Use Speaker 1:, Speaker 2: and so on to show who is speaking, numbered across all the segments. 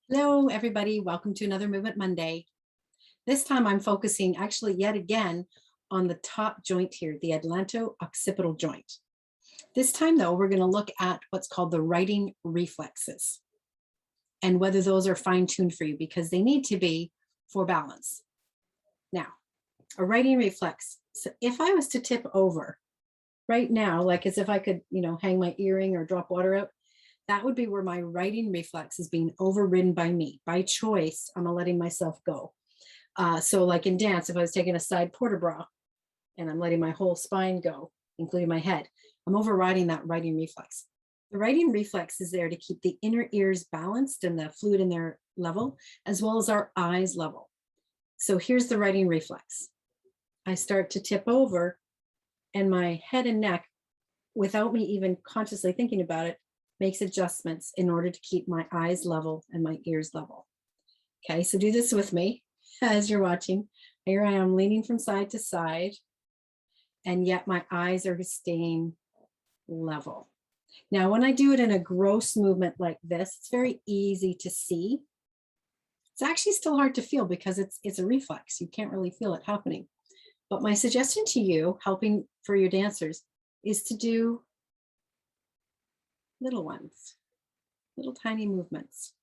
Speaker 1: Hello, everybody. Welcome to another Movement Monday. This time I'm focusing actually yet again on the top joint here, the atlanto-occipital joint. This time though, we're going to look at what's called the writing reflexes and whether those are fine-tuned for you because they need to be for balance. Now, a writing reflex. So if I was to tip over right now, like as if I could, hang my earring or drop water out, that would be where my writing reflex is being overridden by me. By choice, I'm letting myself go. So like in dance, if I was taking a side port de bras and I'm letting my whole spine go, including my head, I'm overriding that writing reflex. The writing reflex is there to keep the inner ears balanced and the fluid in their level, as well as our eyes level. So here's the writing reflex. I start to tip over and my head and neck, without me even consciously thinking about it, makes adjustments in order to keep my eyes level and my ears level. Okay, so do this with me as you're watching. Here I am leaning from side to side, and yet my eyes are staying level. Now, when I do it in a gross movement like this, it's very easy to see. It's actually still hard to feel because it's a reflex. You can't really feel it happening. But my suggestion to you, helping for your dancers, is to do little ones, little tiny movements.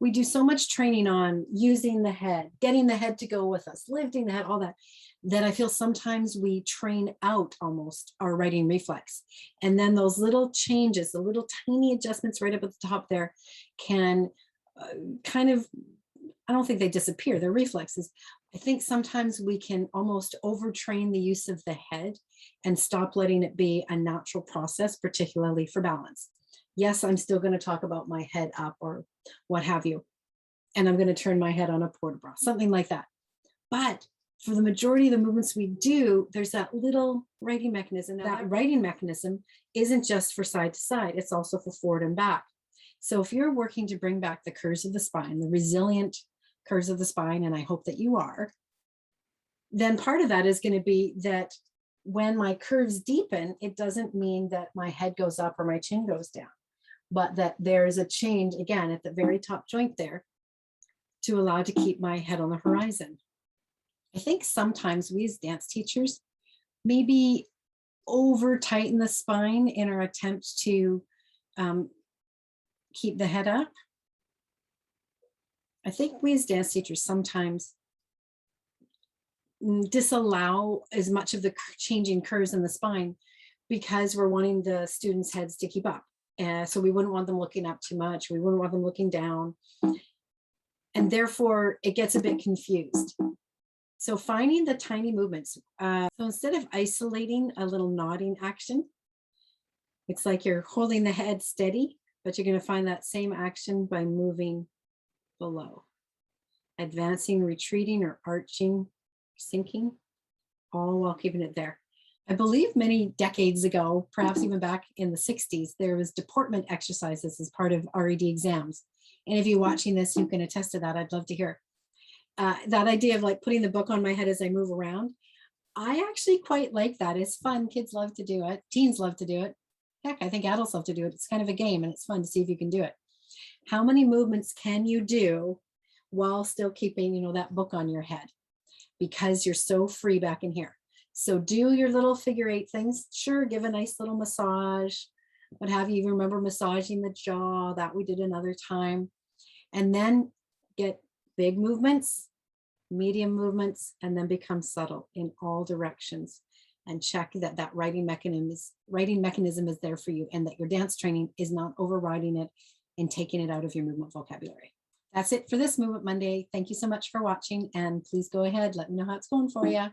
Speaker 1: We do so much training on using the head, getting the head to go with us, lifting the head, all that, that I feel sometimes we train out almost our writing reflex. And then those little changes, the little tiny adjustments right up at the top there can kind of, I don't think they disappear, they're reflexes. I think sometimes we can almost overtrain the use of the head and stop letting it be a natural process, particularly for balance. Yes, I'm still going to talk about my head up or what have you. And I'm going to turn my head on a port de bras, something like that. But for the majority of the movements we do, there's that little writing mechanism. Now, that writing mechanism isn't just for side to side, it's also for forward and back. So if you're working to bring back the curves of the spine, the resilient curves of the spine, and I hope that you are, then part of that is going to be that when my curves deepen, it doesn't mean that my head goes up or my chin goes down, but that there is a change again at the very top joint there to allow to keep my head on the horizon. I think sometimes we as dance teachers maybe over tighten the spine in our attempt to keep the head up. I think we as dance teachers sometimes disallow as much of the changing curves in the spine because we're wanting the students' heads to keep up. So we wouldn't want them looking up too much. We wouldn't want them looking down. And therefore, it gets a bit confused. So finding the tiny movements. So instead of isolating a little nodding action, it's like you're holding the head steady, but you're going to find that same action by moving below, advancing, retreating, or arching, sinking, all while keeping it there. I believe many decades ago, perhaps even back in the 60s, there was deportment exercises as part of RED exams. And if you're watching this, you can attest to that. I'd love to hear. That idea of like putting the book on my head as I move around, I actually quite like that. It's fun. Kids love to do it. Teens love to do it. Heck, I think adults love to do it. It's kind of a game and it's fun to see if you can do it. How many movements can you do while still keeping, that book on your head? Because you're so free back in here. So do your little figure 8 things. Sure, give a nice little massage, what have you. Even remember massaging the jaw, that we did another time. And then get big movements, medium movements, and then become subtle in all directions. And check that that writing mechanism is there for you and that your dance training is not overriding it and taking it out of your movement vocabulary. That's it for this Movement Monday. Thank you so much for watching, and please go ahead, let me know how it's going for you.